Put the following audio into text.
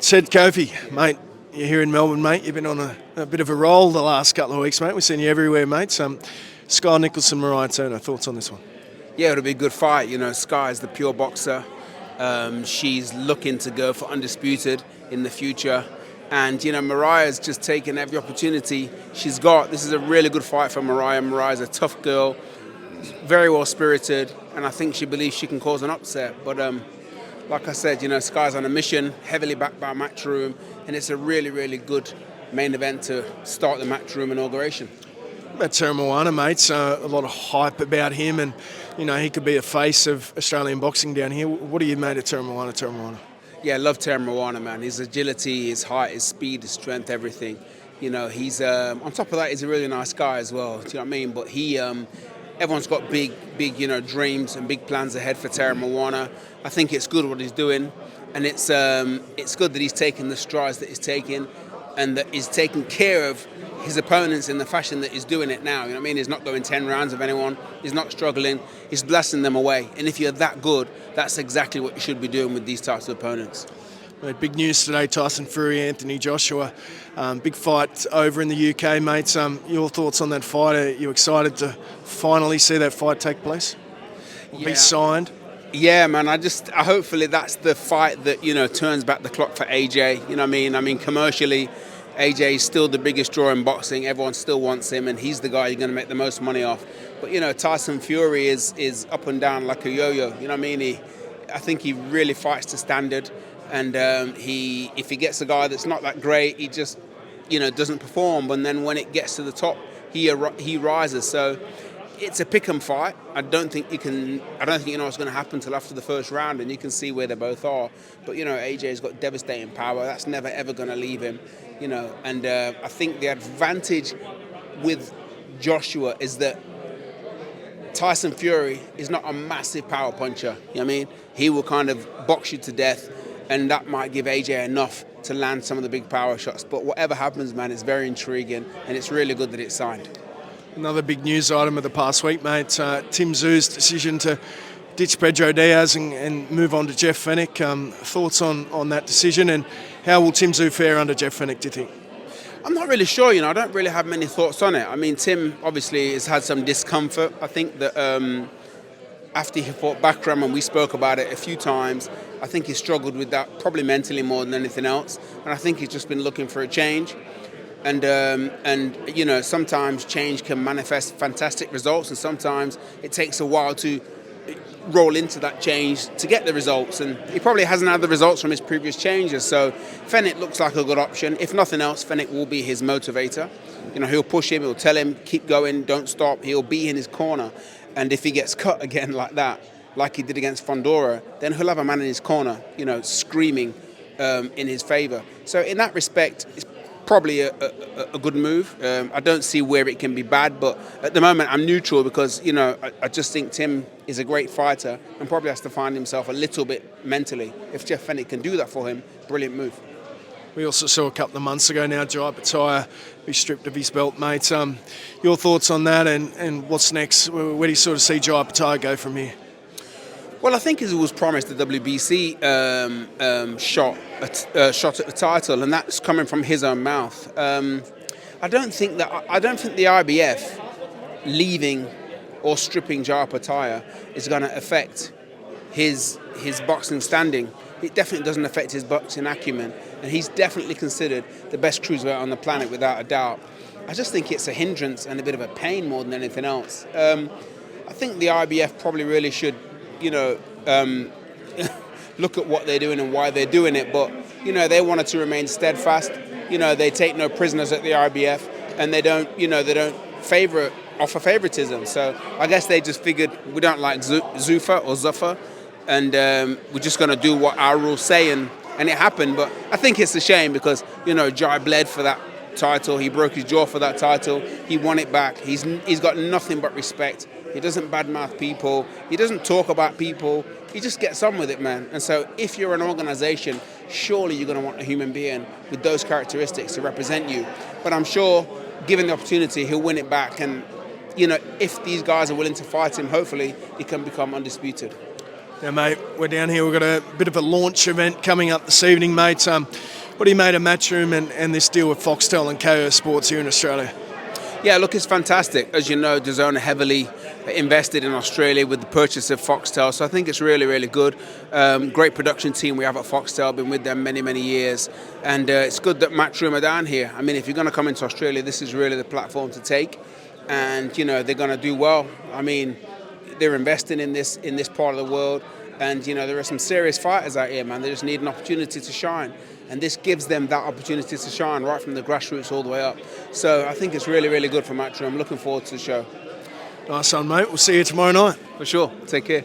Said Cofie, mate, you're here in Melbourne, mate. You've been on a bit of a roll the last couple of weeks, mate. We've seen you everywhere, mate. Skye, Nicholson, Mariah, thoughts on this one? Yeah, it'll be a good fight. You know, Skye is the pure boxer. She's looking to go for undisputed in the future. And, you know, Mariah's just taken every opportunity she's got. This is a really good fight for Mariah. Mariah's a tough girl, very well-spirited, and I think she believes she can cause an upset. But like I said, you know, Skye's on a mission, heavily backed by Matchroom, and it's a really, really good main event to start the Matchroom inauguration. About Tszyu, mate, a lot of hype about him, and, you know, he could be a face of Australian boxing down here. What do you made of Tszyu? Yeah, I love Tszyu, man. His agility, his height, his speed, his strength, everything. You know, he's on top of that, he's a really nice guy as well. Do you know what I mean? But he, everyone's got big, you know, dreams and big plans ahead for Tszyu. I think it's good what he's doing, and it's good that he's taking the strides that he's taking, and that he's taking care of his opponents in the fashion that he's doing it now. You know what I mean? He's not going 10 rounds of anyone. He's not struggling. He's blasting them away. And if you're that good, that's exactly what you should be doing with these types of opponents. Mate, big news today, Tyson Fury, Anthony Joshua. Big fight over in the UK, mate. Your thoughts on that fight? Are you excited to finally see that fight take place? Be signed? Yeah, man. Hopefully that's the fight that, you know, turns back the clock for AJ. You know what I mean? I mean, commercially, AJ is still the biggest draw in boxing. Everyone still wants him, and he's the guy you're going to make the most money off. But, you know, Tyson Fury is up and down like a yo-yo. You know what I mean? I think he really fights to standard. And if he gets a guy that's not that great, he just, you know, doesn't perform. And then when it gets to the top, he rises. So it's a pick 'em fight. I don't think you know what's going to happen till after the first round, and you can see where they both are. But, you know, AJ's got devastating power. That's never ever going to leave him. You know, and I think the advantage with Joshua is that Tyson Fury is not a massive power puncher. You know what I mean? He will kind of box you to death, and that might give AJ enough to land some of the big power shots. But whatever happens, man, it's very intriguing, and it's really good that it's signed. Another big news item of the past week, mate. Tszyu's decision to ditch Pedro Diaz and move on to Jeff Fenech. Thoughts on that decision, and how will Tszyu fare under Jeff Fenech, do you think? I'm not really sure, you know. I don't really have many thoughts on it. I mean, Tim obviously has had some discomfort. I think that after he fought Bakram, and we spoke about it a few times, I think he struggled with that, probably mentally more than anything else. And I think he's just been looking for a change. And you know, sometimes change can manifest fantastic results, and sometimes it takes a while to roll into that change to get the results. And he probably hasn't had the results from his previous changes. So Fenech looks like a good option. If nothing else, Fenech will be his motivator. You know, he'll push him, he'll tell him, keep going, don't stop. He'll be in his corner. And if he gets cut again like that, like he did against Fondora, then he'll have a man in his corner, you know, screaming in his favour. So in that respect, it's probably a good move. I don't see where it can be bad, but at the moment I'm neutral because, you know, I just think Tim is a great fighter and probably has to find himself a little bit mentally. If Jeff Fenech can do that for him, brilliant move. We also saw a couple of months ago now Opetaia be stripped of his belt, mate. Your thoughts on that, and what's next? Where do you sort of see Opetaia go from here? Well, I think as it was promised, the WBC shot at the title, and that's coming from his own mouth. I don't think the IBF leaving or stripping Opetaia is going to affect his boxing standing. It definitely doesn't affect his boxing acumen, and he's definitely considered the best cruiserweight on the planet without a doubt. I just think it's a hindrance and a bit of a pain more than anything else. I think the IBF probably really should, you know, look at what they're doing and why they're doing it. But, you know, they wanted to remain steadfast. You know, they take no prisoners at the IBF, and they don't offer favoritism. So I guess they just figured we don't like Zuffa, and we're just going to do what our rules say, and it happened. But I think it's a shame because, you know, Jai bled for that title. He broke his jaw for that title. He won it back. He's got nothing but respect. He doesn't badmouth people. He doesn't talk about people. He just gets on with it, man. And so if you're an organization, surely you're going to want a human being with those characteristics to represent you. But I'm sure, given the opportunity, he'll win it back. And, you know, if these guys are willing to fight him, hopefully he can become undisputed. Yeah, mate, we're down here. We've got a bit of a launch event coming up this evening, mate. What do you made of Matchroom and this deal with Foxtel and KO Sports here in Australia? Yeah, look, it's fantastic. As you know, DAZN heavily invested in Australia with the purchase of Foxtel, so I think it's really, really good. Great production team we have at Foxtel, been with them many, many years, and it's good that Matchroom are down here. I mean, if you're going to come into Australia, this is really the platform to take, and you know they're going to do well. I mean, they're investing in this part of the world, and you know there are some serious fighters out here, man. They just need an opportunity to shine. And this gives them that opportunity to shine right from the grassroots all the way up. So I think it's really, really good for Matchroom. I'm looking forward to the show. Nice one, mate. We'll see you tomorrow night. For sure. Take care.